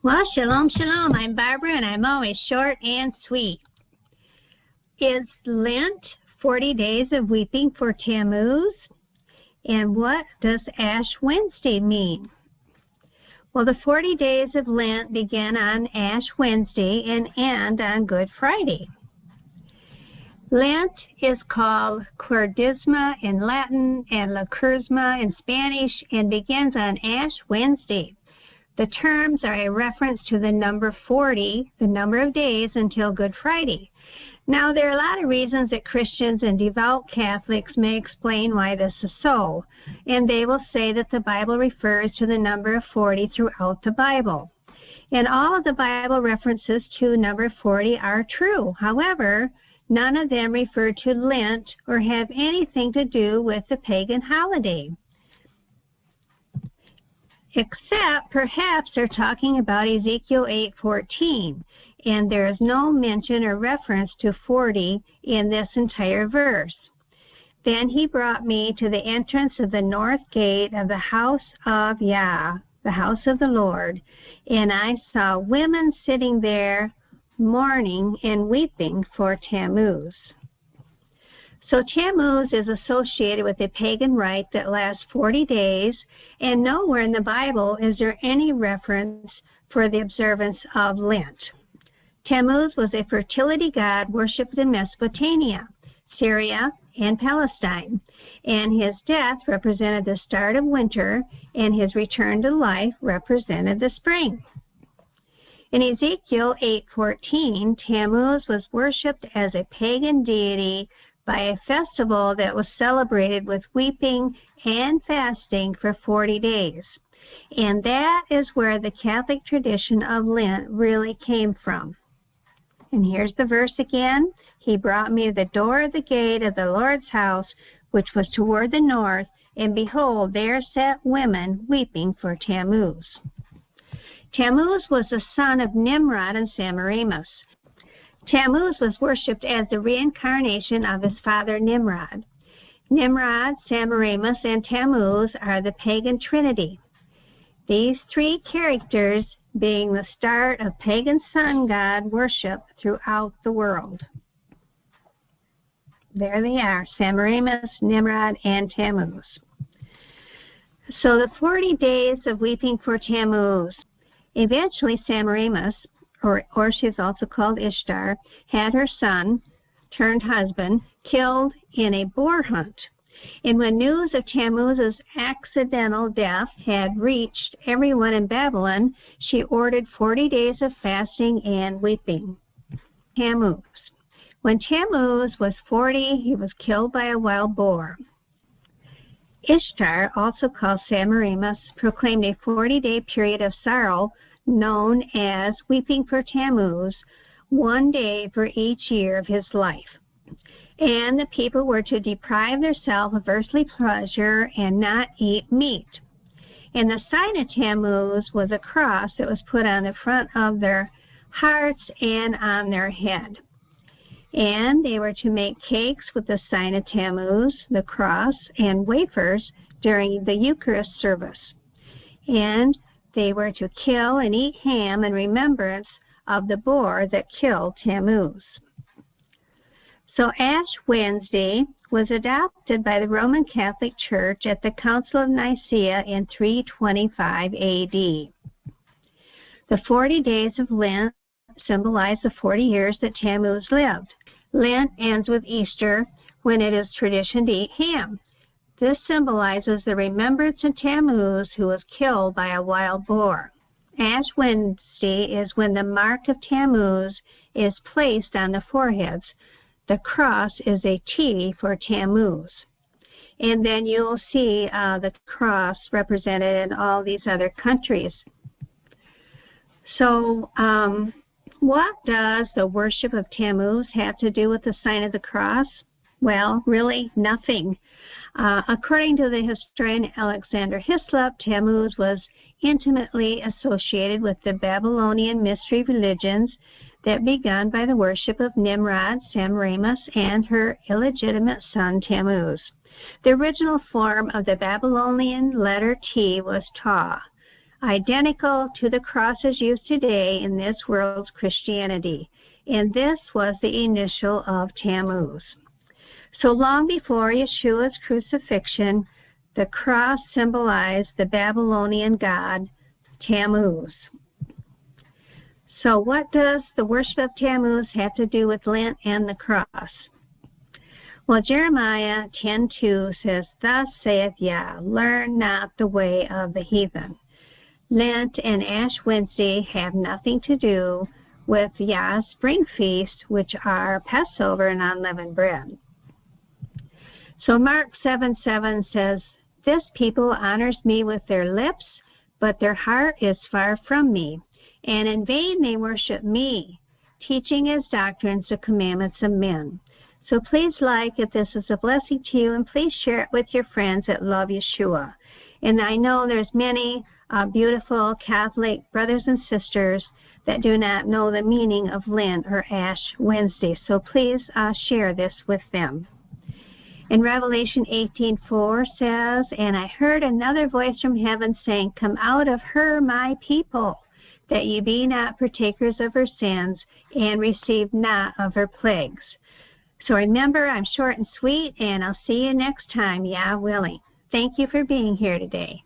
Well, shalom, shalom. I'm Barbara, and I'm always short and sweet. Is Lent 40 days of weeping for Tammuz? And what does Ash Wednesday mean? Well, the 40 days of Lent begin on Ash Wednesday and end on Good Friday. Lent is called Quaresma in Latin and La Cuaresma in Spanish and begins on Ash Wednesday. The terms are a reference to the number 40, the number of days until Good Friday. Now, there are a lot of reasons that Christians and devout Catholics may explain why this is so, and they will say that the Bible refers to the number of 40 throughout the Bible. And all of the Bible references to number 40 are true. However, none of them refer to Lent or have anything to do with the pagan holiday. Except perhaps they're talking about Ezekiel 8:14, and there is no mention or reference to 40 in this entire verse. Then he brought me to the entrance of the north gate of the house of Yah, the house of the Lord, and I saw women sitting there mourning and weeping for Tammuz. So Tammuz is associated with a pagan rite that lasts 40 days, and nowhere in the Bible is there any reference for the observance of Lent. Tammuz was a fertility god worshipped in Mesopotamia, Syria, and Palestine, and his death represented the start of winter, and his return to life represented the spring. In Ezekiel 8:14, Tammuz was worshipped as a pagan deity by a festival that was celebrated with weeping and fasting for 40 days. And that is where the Catholic tradition of Lent really came from. And here's the verse again. He brought me to the door of the gate of the Lord's house, which was toward the north, and behold, there sat women weeping for Tammuz. Tammuz was the son of Nimrod and Semiramis. Tammuz was worshipped as the reincarnation of his father Nimrod. Nimrod, Semiramis, and Tammuz are the pagan trinity. These three characters being the start of pagan sun god worship throughout the world. There they are, Semiramis, Nimrod, and Tammuz. So the 40 days of weeping for Tammuz. Eventually Semiramis, or she's also called Ishtar, had her son, turned husband, killed in a boar hunt. And when news of Tammuz's accidental death had reached everyone in Babylon, she ordered 40 days of fasting and weeping. Tammuz. When Tammuz was 40, he was killed by a wild boar. Ishtar, also called Semiramis, proclaimed a 40-day period of sorrow known as weeping for Tammuz, 1 day for each year of his life. And the people were to deprive themselves of earthly pleasure and not eat meat. And the sign of Tammuz was a cross that was put on the front of their hearts and on their head. And they were to make cakes with the sign of Tammuz, the cross, and wafers during the Eucharist service. And they were to kill and eat ham in remembrance of the boar that killed Tammuz. So Ash Wednesday was adopted by the Roman Catholic Church at the Council of Nicaea in 325 A.D. The 40 days of Lent symbolize the 40 years that Tammuz lived. Lent ends with Easter, when it is tradition to eat ham. This symbolizes the remembrance of Tammuz, who was killed by a wild boar. Ash Wednesday is when the mark of Tammuz is placed on the foreheads. The cross is a T for Tammuz. And then you'll see the cross represented in all these other countries. So what does the worship of Tammuz have to do with the sign of the cross? Well, really nothing. According to the historian Alexander Hislop, Tammuz was intimately associated with the Babylonian mystery religions that began by the worship of Nimrod, Semiramis, and her illegitimate son Tammuz. The original form of the Babylonian letter T was Ta, identical to the crosses used today in this world's Christianity. And this was the initial of Tammuz. So long before Yeshua's crucifixion, the cross symbolized the Babylonian god Tammuz. So what does the worship of Tammuz have to do with Lent and the cross? Well, Jeremiah 10:2 says, "Thus saith Yah, learn not the way of the heathen." Lent and Ash Wednesday have nothing to do with Yah's spring feast, which are Passover and unleavened bread. So Mark 7:7 says, "This people honors me with their lips, but their heart is far from me. And in vain they worship me, teaching as doctrines the commandments of men." So please like if this is a blessing to you, and please share it with your friends that love Yeshua. And I know there's many beautiful Catholic brothers and sisters that do not know the meaning of Lent or Ash Wednesday. So please share this with them. In Revelation 18:4 says, "And I heard another voice from heaven saying, Come out of her, my people, that ye be not partakers of her sins, and receive not of her plagues." So remember, I'm short and sweet, and I'll see you next time, Yah willing. Thank you for being here today.